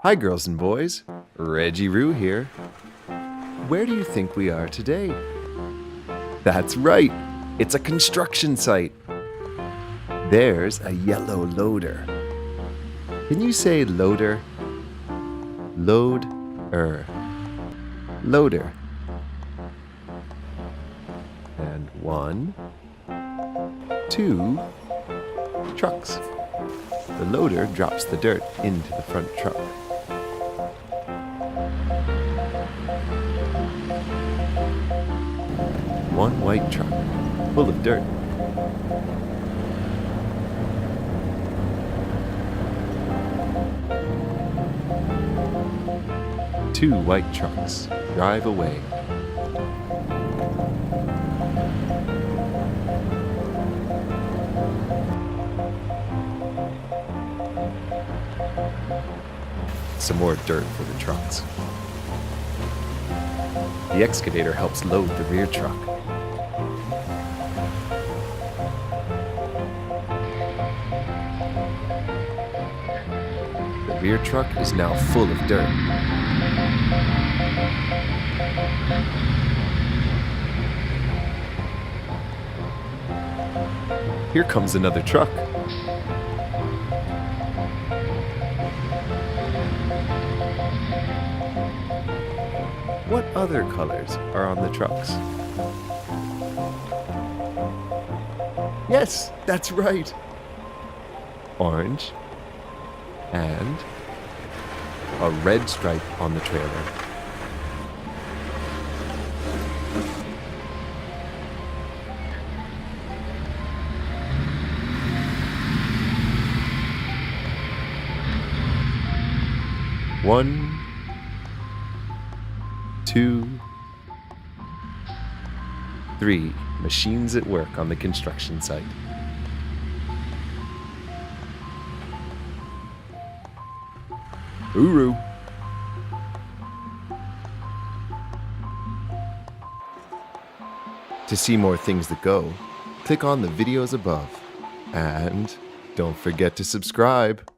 Hi girls and boys, Reggie Roo here. Where do you think we are today? That's right, it's a construction site. There's a yellow loader. Can you say loader? Load-er. Loader. And 1, 2 trucks. The loader drops the dirt into the front truck. One white truck, full of dirt. Two white trucks drive away. Some more dirt for the trucks. The excavator helps load the rear truck. The rear truck is now full of dirt. Here comes another truck. What other colors are on the trucks? Yes, that's right. Orange and a red stripe on the trailer. One, 2, 3 machines at work on the construction site. Hooroo! To see more things that go, click on the videos above. And don't forget to subscribe.